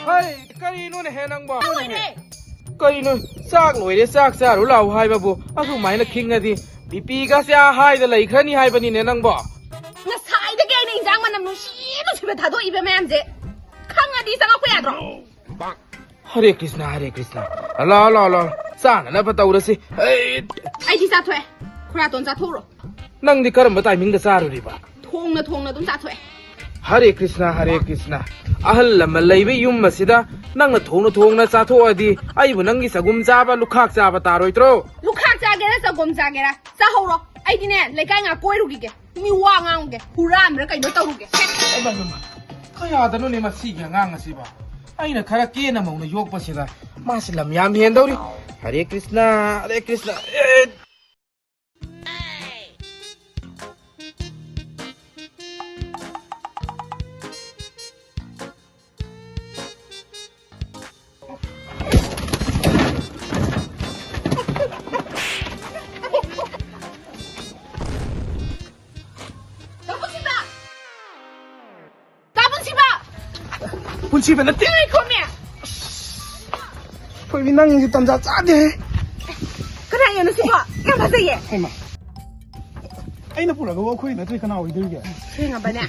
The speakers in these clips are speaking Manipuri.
เฮ้ยกะรีนู่นเห็นนังบ่กะรีนู่นซากหน่วยได้ซากซารู้เราให้บ่อะคือหมายละคิงอะดิปีก็เสียให้แต่เลยแค่นี้ให้ปะนี่เนี่ยนังบ่那菜的给你讲嘛，那么西都去被他都一百万子，看俺地上个回来着。Hare Krishna Hare Krishna လာစာနာပတော်ရစီ哎，地啥腿？快点蹲下头了。နန်းဒီကရမတိုင်မင်းကစားရဒီပါ痛了，蹲下腿。Hare Krishna Hare Krishna အဟလမလေးဘယုံမစဒနန်းထုံနစားထိုအဒီအိုင်ဘနန်းကြီးစဂုံဇာဘလုခခဇာဘတာရိုတရောလုခခဇာကဲစဂုံဇာကဲစာဟောရောအဲ့ဒီနဲ့လေကိုင်းကကိုယ်ရူကြီးကမိဝါငောင်းကဟူရမရကိုင်းတော့တောက်ရူကအမခရယာတလို့နေမစီကငါငါစီပါအဲ့နခရကေနမောင်ယောပစီတာမစလမ်ယမ်ဟန်တော်ရီ Hare Krishna Hare Krishnaคุณชีเป็นนักเตะคนเนี่ยพอวินังอยู่ตำจ่าเด้ก็ได้ยังนะสิพ่อยังมาสิเย่ไอ้มาไอ้น่ะพูดแล้วก็ว่าคุยนะที่ขนาดวิดีโอแกเรื่องอะไรเนี่ย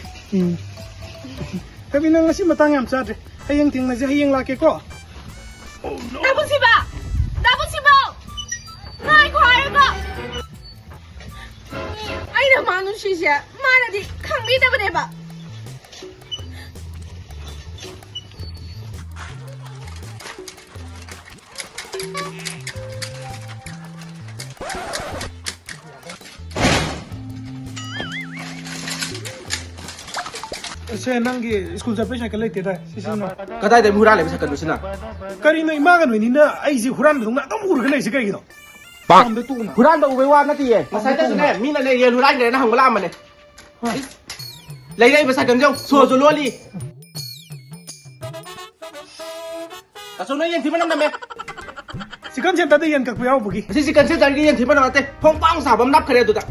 ก็วินังสิมาตั้งยามจ่าเด้ให้ยังทิ้งนะจะให้ยังลาเกก็大不起吧那一块个哎呀妈弄谢谢妈的看没得不得吧เช่นนั่งกี่สกูลจะไปใช้กันเลยเตะได้สิสินะก็ได้แต่มูรันเลยไปใช้กันดูสินะการีนไอ้มากันหน่อยนี่นะไอ้สิฮุรันตรงนั้นต้องมูรกันเลยสิกันกี่ต่อปังมูรันต้องไปว่านาทีเองมาใช้ได้สิแน่มีอะไรเรียนมูรันเลยนะของมูรันมันเนี่ยเลยได้ไปใช้กันเจ้าสัวล้วนลีแต่ส่วนนี้ยังที่มันนั่งได้ไหมสิกันเช่นแต่ได้ยันกับพี่เอาบุกี้สิกันเช่นแต่ได้ยังที่มันนั่งได้พงปังสาวบำนับคะแนนตัวจ้ะ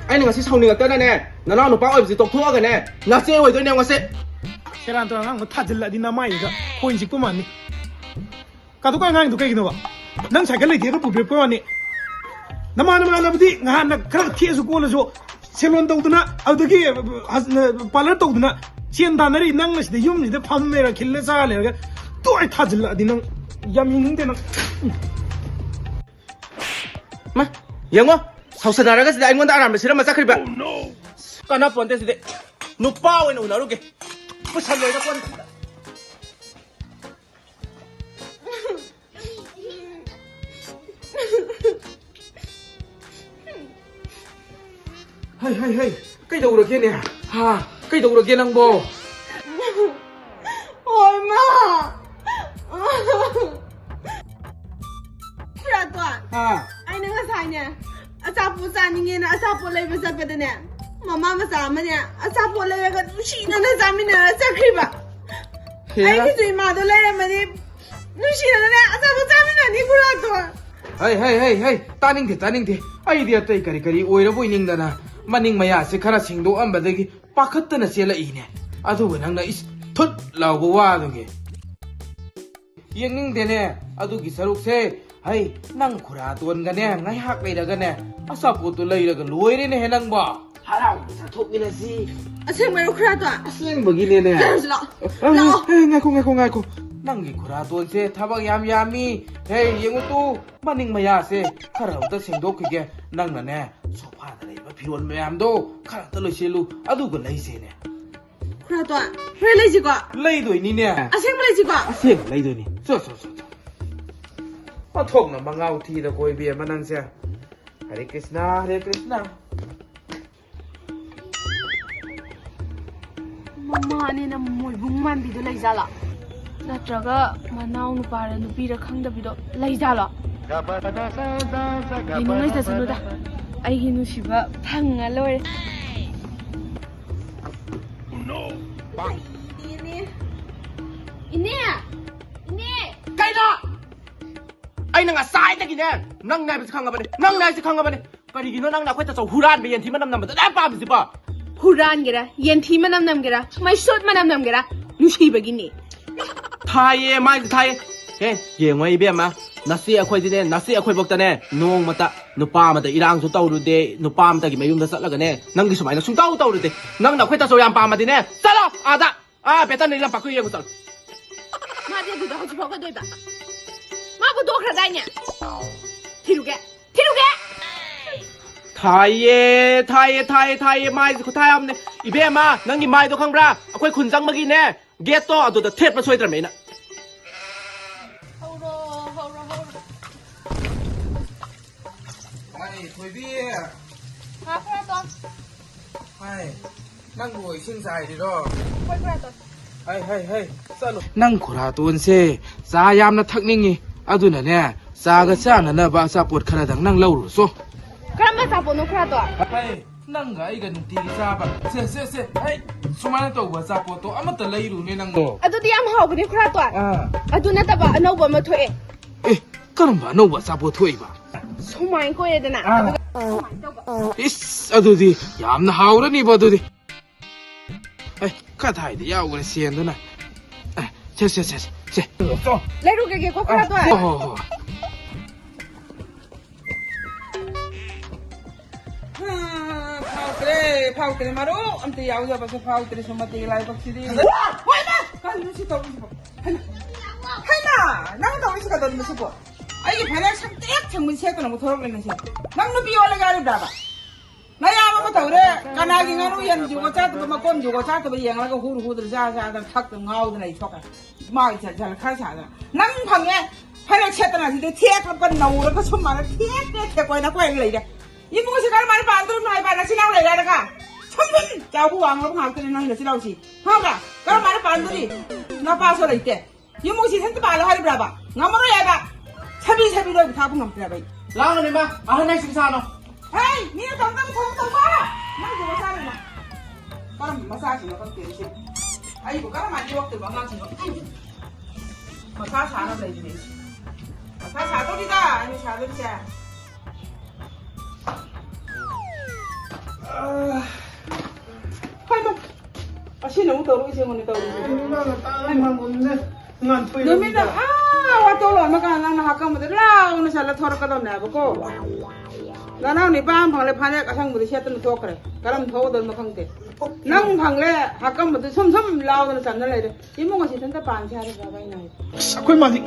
ไอ้หนึ่งสิชาวหนึ่งก็ได้แน่น้าหนูป้าอ้อยสิตกทั่วกันแน่น้าเสียไว้ตัวเนี่ยว่าเสียเชื่อรันตัวงั้นมันทัดจิลละดินาไม่ก็พูดสิกุมันนี่ก็ทุกอย่างงั้นทุกอย่างกินวะนั่งใช้กันเลยเดี๋ยวก็ปุ๊บเดี๋ยวกุมันนี่น้ำมันน้ำดีงานนักขนาดเที่ยสุกุลเลยสิเชลวันตัวนั้นเอาตะกี้พาเลตัวนั้นเชียนตานารีนั่งเลยสิยุ่งสิเดี๋ยวพัมเมระคิลเลซ่าเลยกันตัวไอ้ทัดจิลละดินังยามีนึงเดี๋ยวนังมายังวะเขาสนารกันสิได้เงินตาอารามไปสิแล้วมาสักคริบะก็นับวันเตสิเดนุป้าเว้ยหนูนะลูกเก๋ผู้ชายเลยนะคนเฮ้ยใกล้ดูระเกียเนี่ยฮ่าใกล้ดูระเกียนังโบโอ้ยมาพระตัวไอ้นั่งก็ใส่เนี่ยอาซาปูซานี่ไงนะอาซาปูเลยไปสักกันเนี่ยมามาสามเนี่ยอาซาปูเลยก็ชีนั่นน่ะสามีเนี่ยสักคริบะไอ้ที่สุดมาตัวเลยมันนี่นู่นชีนั่นเนี่ยอาซาปูซามีเนี่ยนี่กูรักตัวเฮ้ยตานิ่งทีไอเดียตัวกรีโอ้ยระบุยนิ่งดานะมันนิ่งมาอยากสิขนาดสิงดูอันบัดกี้ปักขัดตัวน่ะเสียละอีเนี่ยอะดูนังน่ะอิสทุดเหล่าบัวตรงนี้ยังนิ่งเดเนี่ยอะดูกิสรุกเซ่เฮ้ยนั่งขุราตัวกันเนี่ยไงหักเลยเด็กกันเนี่ยอาซาปูตัวเลยกันรวยเลยเนี่ยนังบ่ฮาราสาธุกินเลยสิอาเซียงไม่รู้คราตัวอาเซียงบ่กินเลยเนี่ยเราเฮ้ยไงคงนั่งกิขุราตัวเซ่ทับยามมีเฮ้ยยังกูตู้มันนิ่งมายาเซ่ข้าเราต้องเสียงดกแกนั่งน่ะเนี่ยโซฟาอะไรมาพิวนแม่มโดข้าต้องเลยเชลูอะดูกันเลยเซ่เนี่ยคราตัวเฮ้ยเลยจีกว่าเลยด้วยนี่เนี่ยอาเซียงไม่เลยจีกว่าอาเซียงเลยด้วยนี่สู้มาท่องนะมาเงาทีตะโกยเบียมานั่งเสียHare Krishna Hare Krishna มาเนี่ยนะมวยบุ้งมันบิดเลยจ้าละนัดจักมาน้องนุปาร์นุปีระคังดับบิดเลยจ้าละไอ้นุ่งไอ้จะสนุดอ่ะไอ้หินุชิบะพังอ่ะเลยอินเนี่ยไก่ละไอ้นั่งอ่ะสายตะกี้เนี่ยนั่งนายไปสักครั้งกับมันนั่งนายสักครั้งกับมันก็ดีกินนั่งนายค่อยจะส่งฮูรานไปยันที่มันนำมันจะได้ป้าไปสิป่ะ 후란게라 옌티 만남 남게라 마이숏 만남 남게라 누시베기니 타이에 마이 타이 예 예ងไว้เบี้ยมานัสซี่อคอยดิเน่นัสซี่อคอยบอกตาเน่นงมาตะนุปามาตะอีรางสุเต้าดูเดนุปามาตะกิมายุมตะสักแล้วกันเน่นังกิสมัยนักสุเต้าดูเดนังน่ะคอยตะโซยามปามาดิเน่ซะละอาดะเปตันนี่ลำปักคุยยังกูสั่ง 마디도 하지 버가 되다 마부 도크라다냐 티루게 티루게 ไทยไม่เขาไทยอ่ะเนี่ยอีเบี้ยมานังกิไม่ตัวข้างบ้าอคอยขุนจังเมื่อกี้เน่เกตโตเอาตัวเทศมาช่วยตระเมน่ะ 아니 돌비 아프라도 아이 낭고 싱사이리로 폴프라도 하이 쌀로 낭고라돈세 자얌나 탁닝이 아두나네 자가 짜나나 바사 봇카라당 낭 라우르소 그러면 사보노 프라도 하이 낭가 이가 눈티기 자바 세 하이 수많은 또 바사 봇도 아무것도 레이루네 낭고 아두디 얌 하고니 프라도 아 아두나 따바 아노바 마토에 에 그럼 봐 노바 사보 토이바 소마인 거에드나 이스 아두디 얌나 하우라니 바두디 에이 카타이디 야우그네 시엔도나 제 레루게게 코크라도 파우트레 마로 암때 야우야 봐서 파우트레 소마테 라이 박시디 와이마 간누 시도 하나 나는 더 있어 가던 무슨 거 아이게 반약 상대약 창문 세거나 뭐 돌아가는 시 낭누 비올레 가리 브라바 나야 아마 더 그래 까나기 가노 연 주고 짜도 뭐 건 주고 짜도 뭐 양라가 후루후들 자자다 탁도 나오더나 이 초가 마이 잘잘 카사다 낭 방에 반약 챘더나 근데 티액한 나오라고 손만을 티액 거이나 거이래 이래 이 무엇이 가는 말이 반대로 나이 반나 지나고 내려가 천분 자고 왕으로 방학들이 나는 지나오지 하가 가는 말이 반대리 나 봐서라 이때 이 무엇이 생도 말로 하리 브라바 나무로 해봐 차비로 다 분감 브라바 라우네 마 아하나 식사노 에이 니는 당당 공도 봐라 난 그거 사는 마 가는 마사지 너 그렇게 되지 아이고 가는 말이 먹들 망가지 너 마사지 안 한다 이제 마사지 사돌이다 아니 사돌이야 할머, 아씨 너무 더러워 지금 너미다 와또 얼마가 나나 하까무들 라우는 살라 털어가다 내보고 나나 니 밤 방래 판에 가상무들 시했던 또 그래 가람 더워들 뭐 강대 낭 방래 하까무들 섬섬 라우는 잔날 이래 이모가 시선다 반시하는 가가 있나 ခွင့်မစီ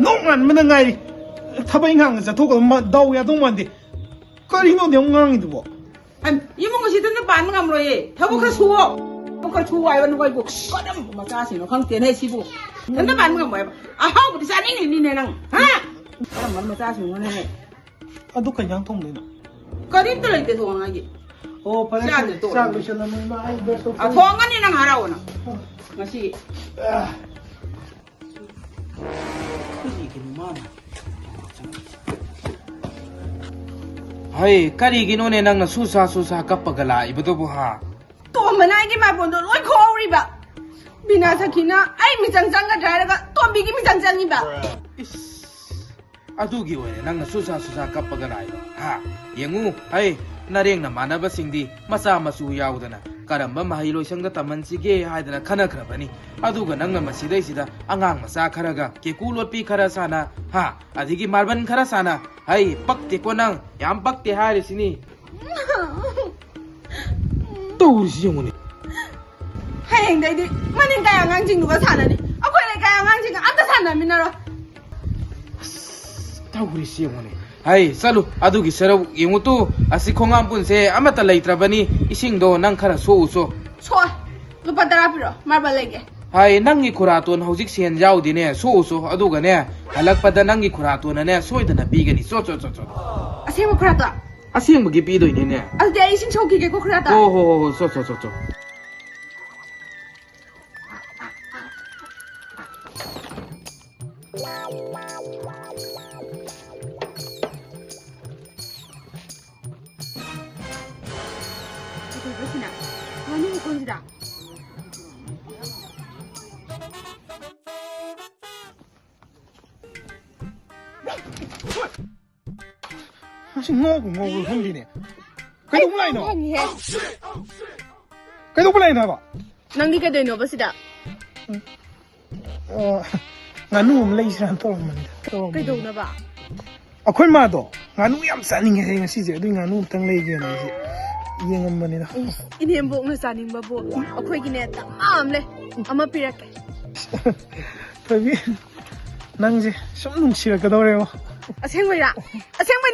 နော်ငါမနငိုင်ထပိုင်ငါစတော့ကမတော့ရတော့မန်ဒီကရီနိုညငန်းဒီဘော 아니 이모가 시선다 반응 감으로 해 더보카 수어 보카 수어 아이는 거 있고 꺼름 뭐 짜시노 강대네 시부 근데 반응 감 뭐야 아하 우리 싸닝이 니네랑 하 그럼 뭐 짜시노 네 အဒုကညံထုံးနေနော် 거리 들을 때 소원하기 အော်ဖာရှာလို့ရှလမမအိုင်ဘယ်ဆို 아 소원이랑 하라오나 맛이 하이 까리기노네 낭나 수사 까빠가라 이보도 보하 또 만나게 마본도 로이 코리바 비나사키나 아이 미장장가 자라가 또 미기 미장장이바 아두기 오네 낭나 수사 까빠가라 이거 하 영우 하이 나랭나 마나바싱디 마사마수 야우다나 까람바 마히로상다 타만시게 하이다나 카나크라바니 아두가 낭나 마시데시다 앙앙 마사 카라가 케쿨롯피 카라사나 하 아디기 말반 카라사나 하이 빡테 꼬낭 얌 빡테 하리시니 또 우리 시영우네 하행대디 만인 가양강진 누가 사나니 아코이네 가양강진 안다 사나미나로 또 우리 시영우네 하이 살루 아두기 서로 영우또 아시콩한 분세 아마타 레이트라바니 이싱도 낭 카라 소우소 좋아 루파 따라피로 말발레게 하이 낭기 쿠라톤 호직 시엔 야우디네 소우소 아두가네 할락바다 낭기 쿠라톤네 소이드나 비게니 소소소소 아세모 크라도 아시영무기 비도이네 아데 이신 초기게 고 크라도 오호 소소소소 그것이나 아니 건지다 하시 ngô của ngô không gì nè cái đúng này nó 아니 해 Kaido pala ina ba? Nang di ka doon ba sida? Nganu lay siya to man. Kay doon na ba? Ako'y mado. Nganu yam saning nga siya. Doon nganu tang lay gyan na siya. Iyan ang manila. Inihembok na sa aning babo. Ako'y gineta. Le. Ama pirake. Tabi. Nang siya. Sumnong siya kadawreyo. Asengway na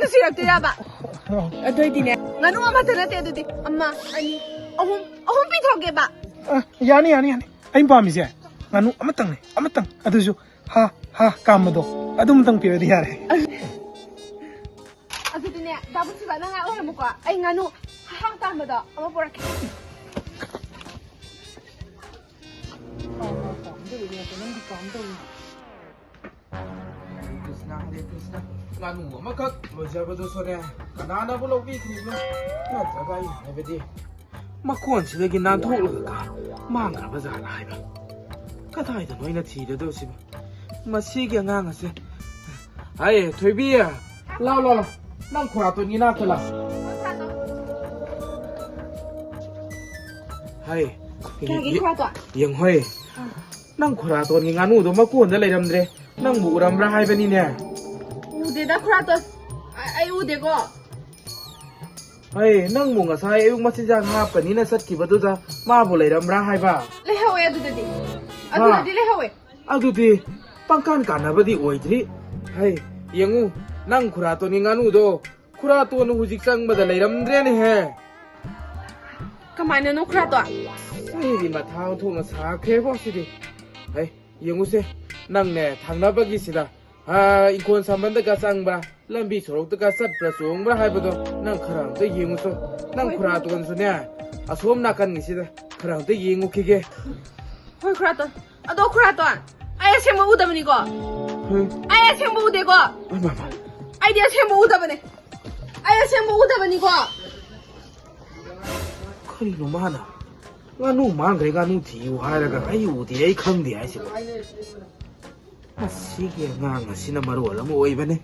siya ba? Adoy din eh. Nganu ama tanate adoy. Ama, ani. Ahum pitoge ba? Yani. Ay pami siya. Nganu amatang. Adujo. Ha, kamado. Adumtang pira di yare. Adoy din eh. Dapat siya na nga mo ka. Ay nganu. Hahang tama daw. Ama pirake. Krishna. Nganu amakak lojabado sore. Kanana bu lawbi krishna. Nataga ai habedi. Makon sidagi nantholaga ka. Mangraba zala haiba. Kadai da noina thida siba. Masigi angang ase. Ai thoibi ya. Lao. Nang khura to ni na kala. Hai. Kaya khura to. Yang hoi. Nang khura to ni nganu do makon da leiramdre. Nang bu uramra haibani ne. Ude khura to. Ai ude ko. Hey, nang mo nga sa ayong masijang nga kanina satkiba da ma bu leiramra haiba. Lehawe adudadi. Adudadi lehawe. Aduti pangkan kanabadi oidri. Hey, yangu nang khurato ni nganu do. Khurato no hujik sang bada leiramdre ne he. Kamana no khura to. Hey, di mathau thu na sa khe bo sidi. Hey, yangu se nang ne thangnabagi sida. Inkon sambanda ka sangba. Lambi sorok ka sat prasong ba haibado nang kharang te yengu so. Nang khurato kan so ne. Asom nakan ni sida. Kharang te yengu kige. Hoi khura to. Ado khura to. Ai semba udamani ko. Ai semba ude ko. Mama. Ai dia semba udabane. Ai semba udabani ko. Kari mana? Nganu mangre nganu thiu hairaga ayu di ai khangdi ai sibo. Asigi nga sina maru ala mo oibane.